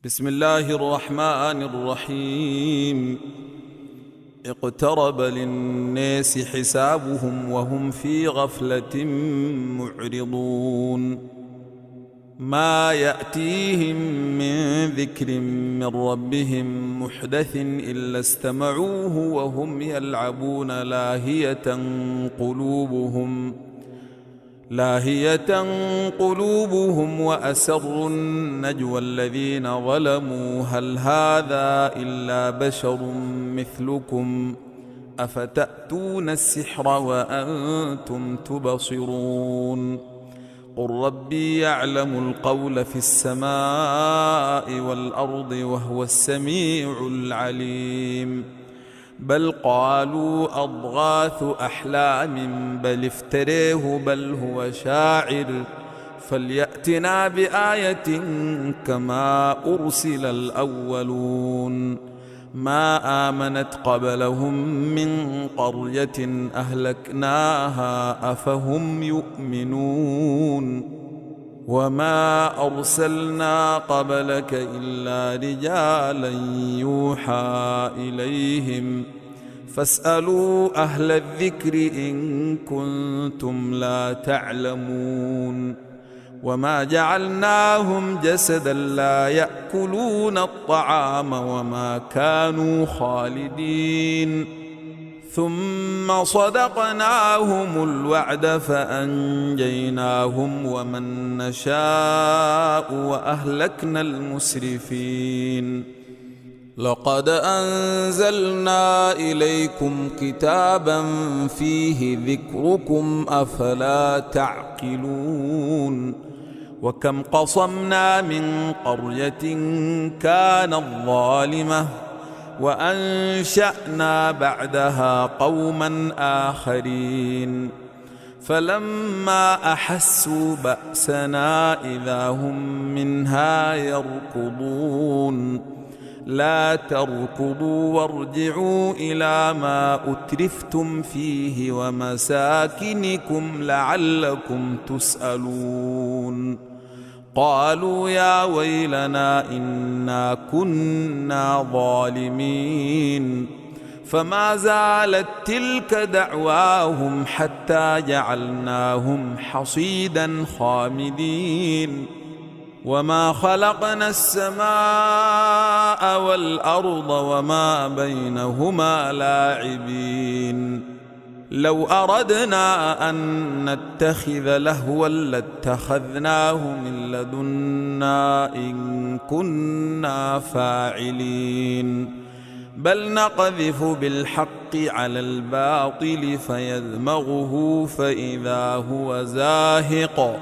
بسم الله الرحمن الرحيم. اقترب للناس حسابهم وهم في غفلة معرضون. ما يأتيهم من ذكر من ربهم محدث إلا استمعوه وهم يلعبون لاهية قلوبهم وأسروا النجوى الذين ظلموا هل هذا إلا بشر مثلكم أفتأتون السحر وأنتم تبصرون. قل ربي يعلم القول في السماء والأرض وهو السميع العليم. بل قالوا أضغاث أحلام بل افتريه بل هو شاعر فليأتنا بآية كما أرسل الأولون. ما آمنت قبلهم من قرية أهلكناها أفهم يؤمنون. وما أرسلنا قبلك إلا رجالا يوحى إليهم فاسألوا أهل الذكر إن كنتم لا تعلمون. وما جعلناهم جسدا لا يأكلون الطعام وما كانوا خالدين ثم صدقناهم الوعد فأنجيناهم ومن نشاء وأهلكنا المسرفين. لقد أنزلنا إليكم كتابا فيه ذكركم أفلا تعقلون. وكم قصمنا من قرية كانت ظالمة وأنشأنا بعدها قوما آخرين فلما أحسوا بأسنا إذا هم منها يركضون. لا تركضوا وارجعوا إلى ما أترفتم فيه ومساكنكم لعلكم تسألون. قالوا يا ويلنا إنا كنا ظالمين فما زالت تلك دعواهم حتى جعلناهم حصيدا خامدين. وما خلقنا السماء والأرض وما بينهما لاعبين. لو أردنا أن نتخذ لهوا لاتخذناه من لدنا إن كنا فاعلين. بل نقذف بالحق على الباطل فيدمغه فإذا هو زاهق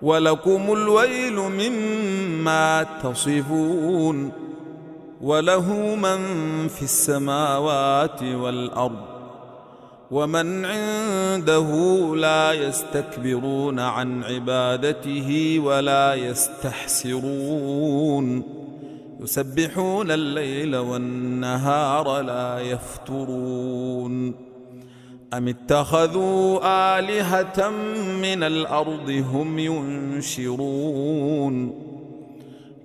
ولكم الويل مما تصفون. وله من في السماوات والأرض ومن عنده لا يستكبرون عن عبادته ولا يستحسرون. يسبحون الليل والنهار لا يفترون. أم اتخذوا آلهة من الأرض هم ينشرون.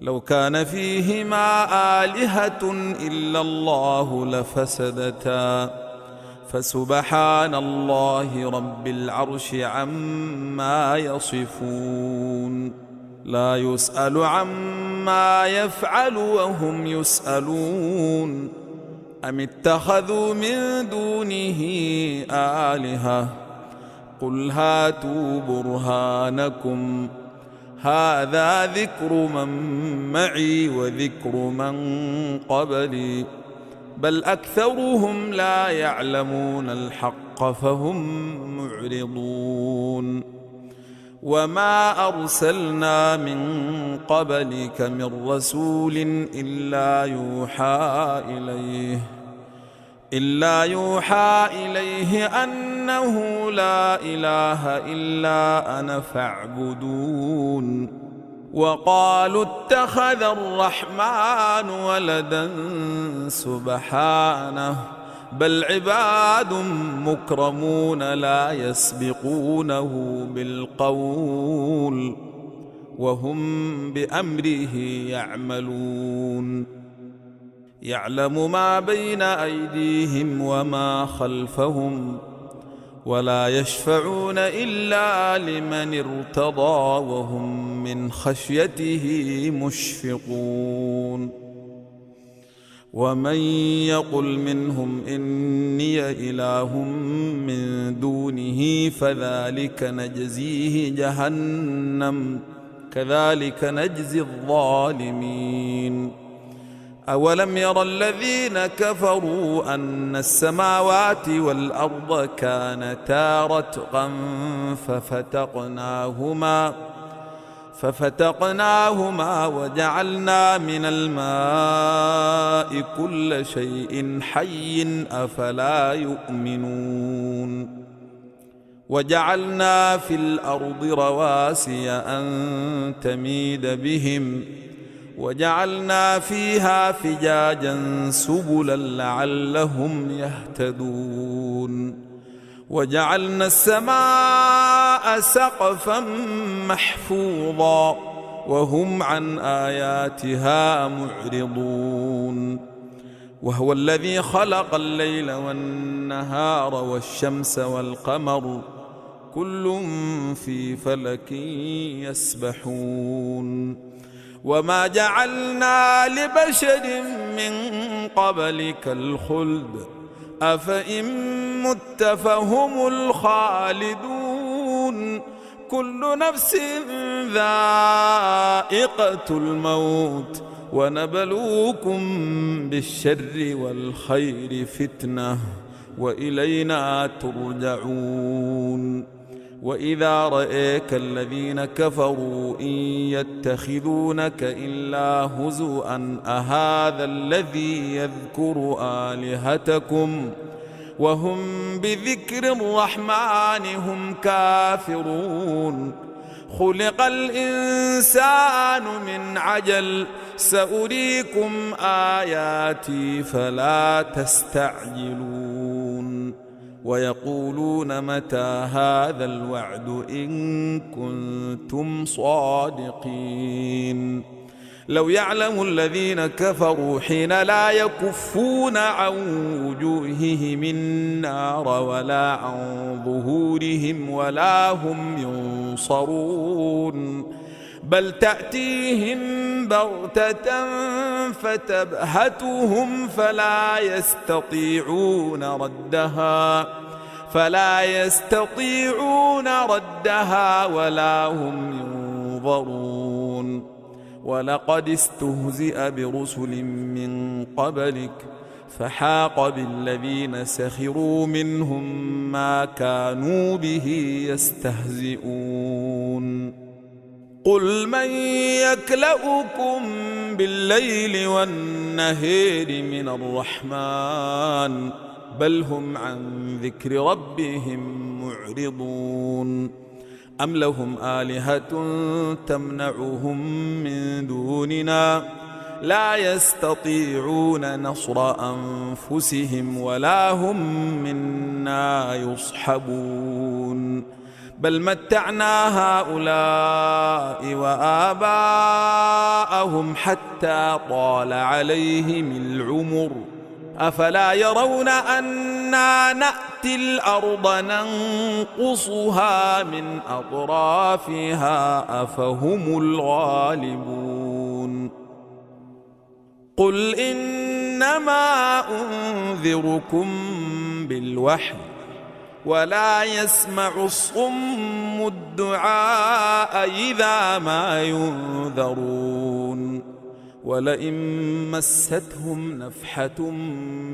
لو كان فيهما آلهة إلا الله لفسدتا فسبحان الله رب العرش عما يصفون. لا يسأل عما يفعل وهم يسألون. أم اتخذوا من دونه آلهة قل هاتوا برهانكم هذا ذكر من معي وذكر من قبلي بل أكثرهم لا يعلمون الحق فهم معرضون. وما أرسلنا من قبلك من رسول إلا يوحى إليه أنه لا إله إلا أنا فاعبدون. وقالوا اتخذ الرحمن ولدا سبحانه بل عباد مكرمون لا يسبقونه بالقول وهم بأمره يعملون يعلم ما بين أيديهم وما خلفهم ولا يشفعون إلا لمن ارتضى وهم من خشيته مشفقون ومن يقل منهم إني إله من دونه فذلك نجزيه جهنم كذلك نجزي الظالمين أولم ير الذين كفروا أن السماوات والأرض كانتا رتقا ففتقناهما وجعلنا من الماء كل شيء حي أفلا يؤمنون وجعلنا في الأرض رواسي أن تميد بهم وجعلنا فيها فجاجا سبلا لعلهم يهتدون وجعلنا السماء سقفا محفوظا وهم عن آياتها معرضون وهو الذي خلق الليل والنهار والشمس والقمر كل في فلك يسبحون وما جعلنا لبشر من قبلك الخلد أفإن مت فهم الخالدون كل نفس ذائقة الموت ونبلوكم بالشر والخير فتنة وإلينا ترجعون وإذا رأيك الذين كفروا إن يتخذونك إلا هزؤا أهذا الذي يذكر آلهتكم وهم بذكر الرحمن هم كافرون خلق الإنسان من عجل سأريكم آياتي فلا تستعجلون ويقولون متى هذا الوعد إن كنتم صادقين لو يعلم الذين كفروا حين لا يكفون عن وجوههم النار ولا عن ظهورهم ولا هم ينصرون بل تأتيهم بغتة فتبهتهم فلا يستطيعون ردها ولا هم ينظرون ولقد استهزئ برسل من قبلك فحاق بالذين سخروا منهم ما كانوا به يستهزئون قل من يكلؤكم بالليل والنهار من الرحمن بل هم عن ذكر ربهم معرضون أم لهم آلهة تمنعهم من دوننا لا يستطيعون نصر أنفسهم ولا هم منا يصحبون بل متعنا هؤلاء وآباءهم حتى طال عليهم العمر أفلا يرون أنا نأتي الأرض ننقصها من أطرافها أفهم الغالبون قل إنما أنذركم بالوحي ولا يسمع الصم الدعاء إذا ما ينذرون ولئن مستهم نفحة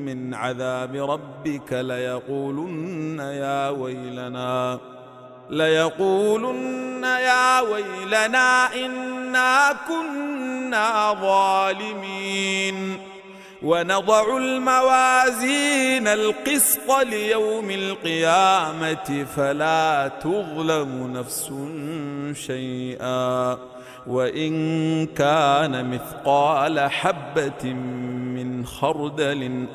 من عذاب ربك ليقولن يا ويلنا إنا كنا ظالمين ونضع الموازين القسط ليوم القيامة فلا تظلم نفس شيئا وإن كان مثقال حبة من خردل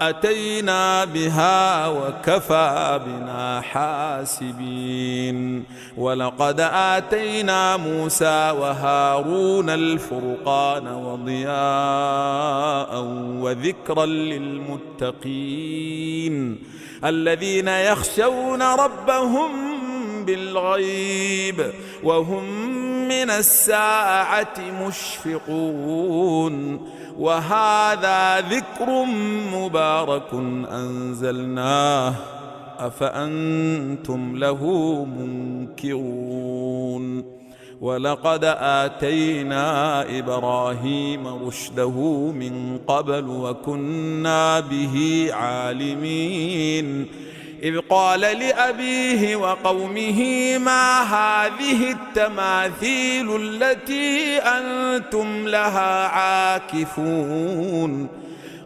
أتينا بها وكفى بنا حاسبين. ولقد آتينا موسى وهارون الفرقان وضياء وذكرا للمتقين الذين يخشون ربهم بالغيب وهم من الساعة مشفقون. وهذا ذكر مبارك أنزلناه أفأنتم له منكرون. ولقد آتينا إبراهيم رشده من قبل وكنا به عالمين. إذ قال لأبيه وقومه ما هذه التماثيل التي أنتم لها عاكفون؟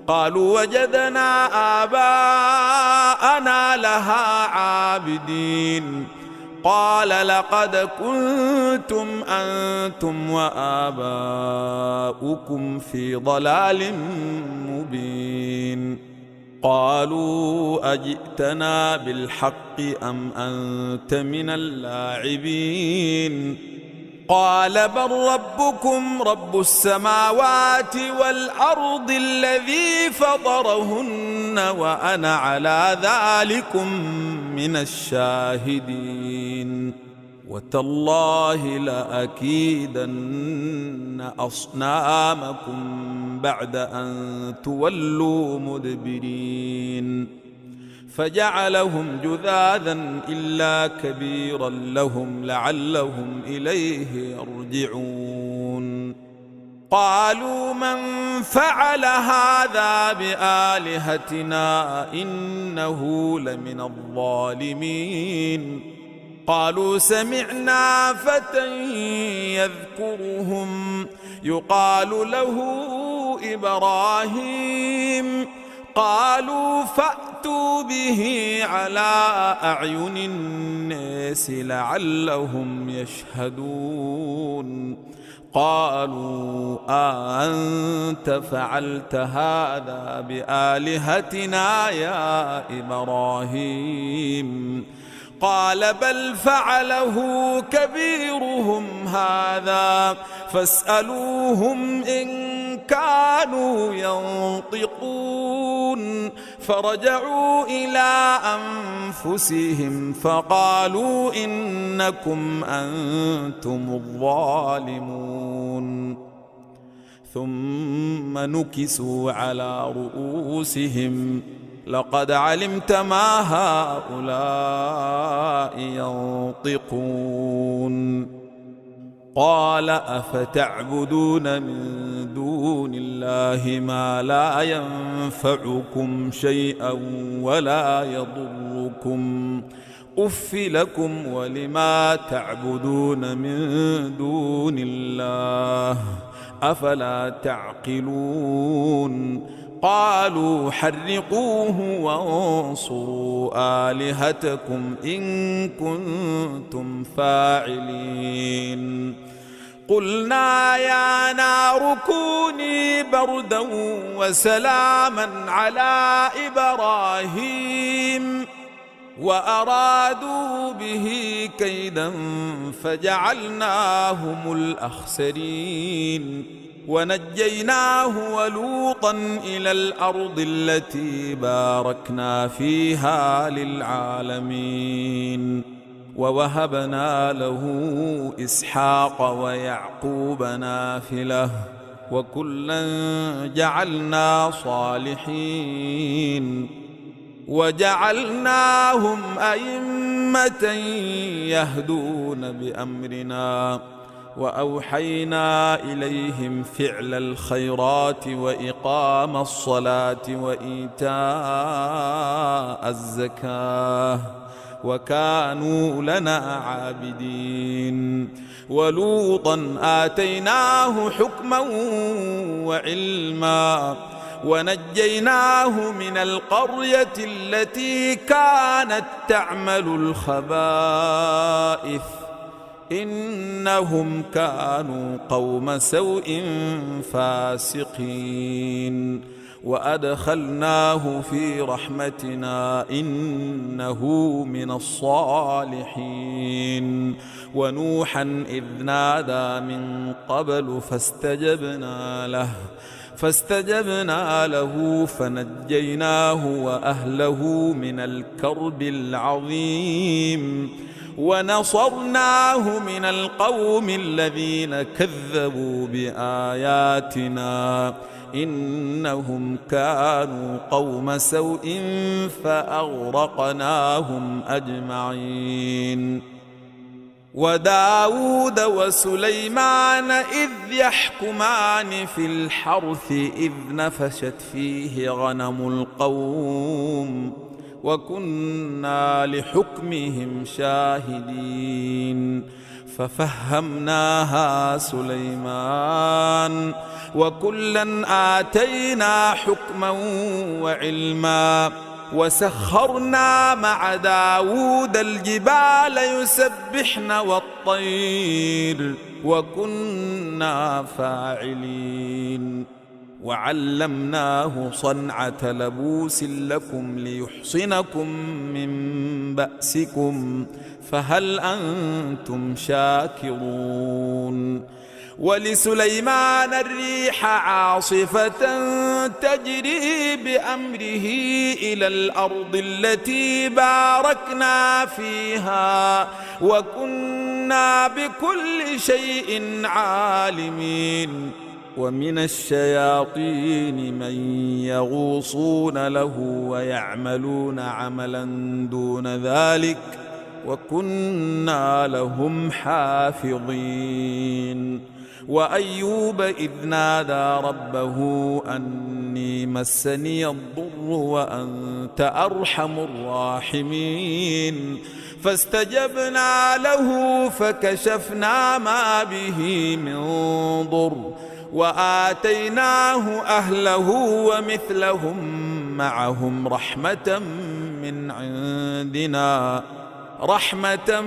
قالوا وجدنا آباءنا لها عابدين. قال لقد كنتم أنتم وآباؤكم في ضلال مبين. قالوا أجئتنا بالحق أم أنت من اللاعبين؟ قال بل ربكم رب السماوات والأرض الذي فطرهن وأنا على ذلكم من الشاهدين. وتالله لأكيدن أصنامكم بعد أن تولوا مدبرين. فجعلهم جذاذا إلا كبيرا لهم لعلهم إليه يرجعون. قالوا من فعل هذا بآلهتنا إنه لمن الظالمين. قالوا سمعنا فتى يذكرهم يقال له إبراهيم. قالوا فأتوا به على أعين الناس لعلهم يشهدون. قالوا أأنت فعلت هذا بآلهتنا يا إبراهيم؟ قال بل فعله كبيرهم هذا فاسألوهم إن كانوا ينطقون. فرجعوا إلى أنفسهم فقالوا إنكم أنتم الظالمون. ثم نكسوا على رؤوسهم لقد علمت ما هؤلاء ينطقون. قال أفتعبدون من دون الله ما لا ينفعكم شيئا ولا يضركم أف لكم ولما تعبدون من دون الله أفلا تعقلون. قالوا حرقوه وانصروا آلهتكم إن كنتم فاعلين. قلنا يا نار كوني بردا وسلاما على إبراهيم وأرادوا به كيدا فجعلناهم الأخسرين. ونجيناه ولوطا إلى الأرض التي باركنا فيها للعالمين. ووهبنا له إسحاق ويعقوب نافلة وكلا جعلنا صالحين. وجعلناهم أئمة يهدون بأمرنا وأوحينا إليهم فعل الخيرات وإقام الصلاة وإيتاء الزكاة وكانوا لنا عابدين. ولوطا آتيناه حكما وعلما ونجيناه من القرية التي كانت تعمل الخبائث إنهم كانوا قوم سوء فاسقين وأدخلناه في رحمتنا إنه من الصالحين ونوحا إذ نادى من قبل فاستجبنا له فنجيناه وأهله من الكرب العظيم ونصرناه من القوم الذين كذبوا بآياتنا إنهم كانوا قوم سوء فأغرقناهم أجمعين وداود وسليمان إذ يحكمان في الحرث إذ نفشت فيه غنم القوم وكنا لحكمهم شاهدين ففهمناها سليمان وكلا آتينا حكما وعلما وسخرنا مع داود الجبال يسبحن والطير وكنا فاعلين وعلمناه صنعة لبوس لكم ليحصنكم من بأسكم فهل أنتم شاكرون ولسليمان الريح عاصفة تجري بأمره إلى الأرض التي باركنا فيها وكنا بكل شيء عالمين ومن الشياطين من يغوصون له ويعملون عملا دون ذلك وكنا لهم حافظين وأيوب إذ نادى ربه أني مسني الضر وأنت أرحم الراحمين فاستجبنا له فكشفنا ما به من ضر وآتيناه أهله ومثلهم معهم رحمة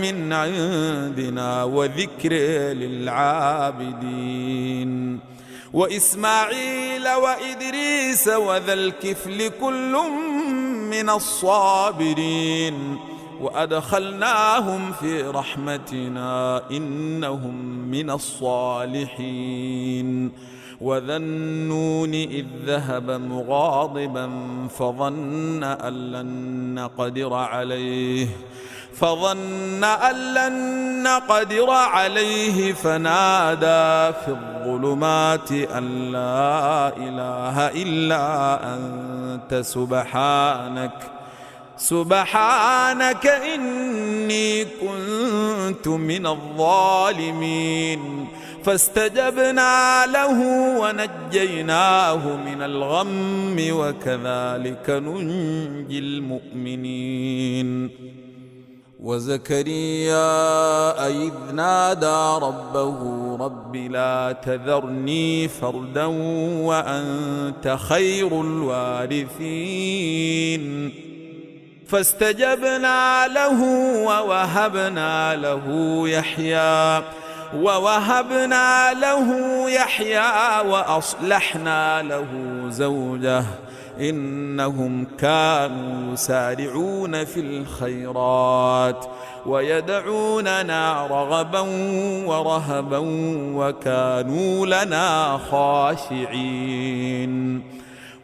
من عندنا وذكر للعابدين وإسماعيل وإدريس وذا الكفل كل من الصابرين وأدخلناهم في رحمتنا إنهم من الصالحين وذا النون إذ ذهب مغاضبا فظن أن لن نقدر عليه فنادى في الظلمات أن لا إله إلا أنت سبحانك إني كنت من الظالمين فاستجبنا له ونجيناه من الغم وكذلك ننجي المؤمنين وزكريا إذ نادى ربه رب لا تذرني فردا وأنت خير الوارثين فاستجبنا له ووهبنا له يحيى وأصلحنا له زوجه إنهم كانوا يسارعون في الخيرات ويدعوننا رغبا ورهبا وكانوا لنا خاشعين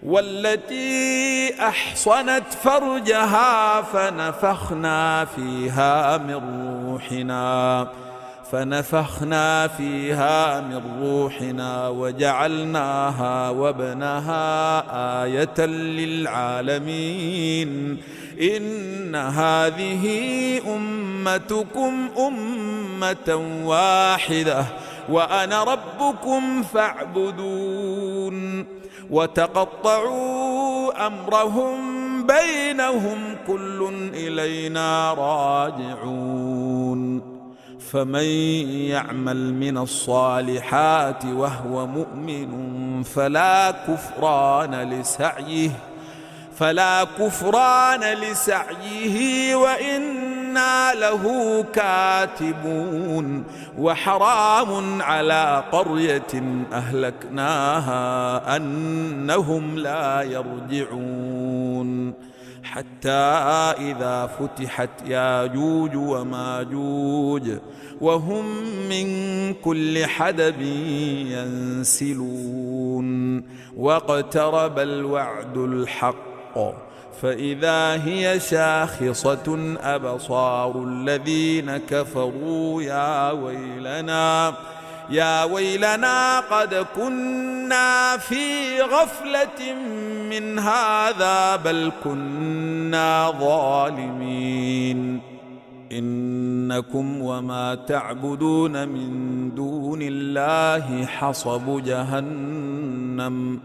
والتي أحصنت فرجها فنفخنا فيها من روحنا وجعلناها وابنها آية للعالمين إن هذه أمتكم أمة واحدة وأنا ربكم فاعبدون وتقطعوا أمرهم بينهم كل إلينا راجعون فمن يعمل من الصالحات وهو مؤمن فلا كفران لسعيه وإنا وإنا له كاتبون وحرام على قرية أهلكناها أنهم لا يرجعون حتى إذا فتحت ياجوج وماجوج وهم من كل حدب ينسلون واقترب الوعد الحق فإذا هي شاخصة أبصار الذين كفروا يا ويلنا قد كنا في غفلة من هذا بل كنا ظالمين إنكم وما تعبدون من دون الله حصب جهنم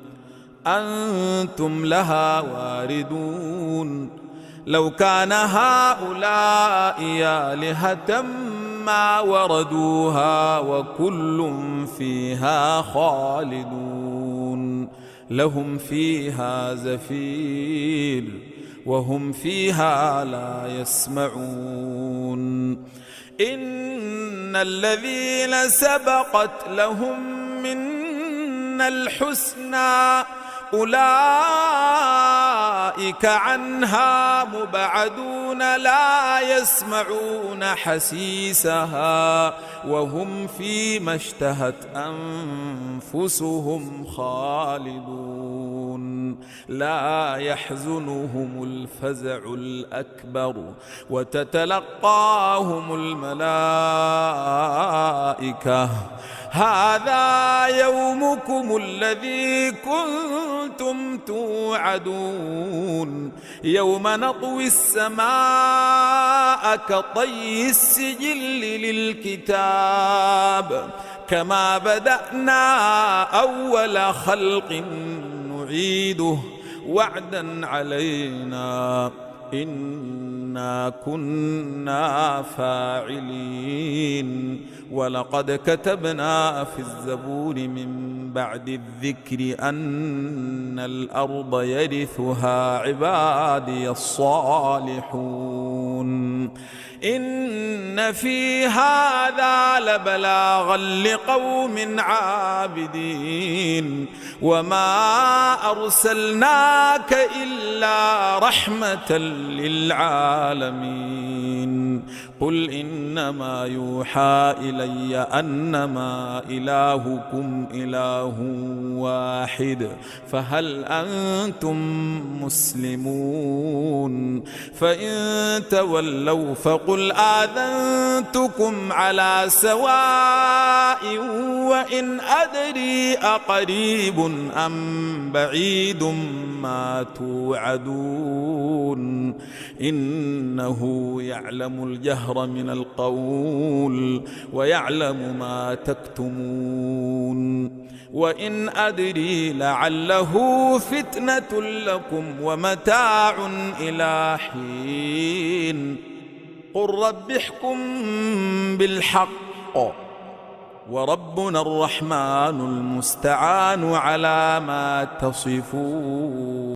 أنتم لها واردون لو كان هؤلاء آلهة ما وردوها وكل فيها خالدون لهم فيها زفير وهم فيها لا يسمعون إن الذين سبقت لهم منا الحسنى أولئك عنها مبعدون لا يسمعون حسيسها وهم فيما اشتهت أنفسهم خالدون لا يحزنهم الفزع الأكبر وتتلقاهم الملائكة هذا يومكم الذي كنتم توعدون يوم نطوي السماء كطي السجل للكتاب كما بدأنا أول خلق نعيده وعدا علينا إنا كنا فاعلين ولقد كتبنا في الزبور من بعد الذكر أن الأرض يرثها عبادي الصالحون إن في هذا لبلاغا لقوم عابدين وما أرسلناك إلا رحمة للعالمين قل إنما يوحى إلي أنما إلهكم إله واحد فهل أنتم مسلمون فإن تولوا فقل آذنتكم على سواء وإن أدري أقريب أم بعيد ما توعدون إنه يعلم الجهر من القول ويعلم ما تكتمون وإن أدري لعله فتنة لكم ومتاع إلى حين قل رب احكم بالحق وربنا الرحمن المستعان على ما تصفون.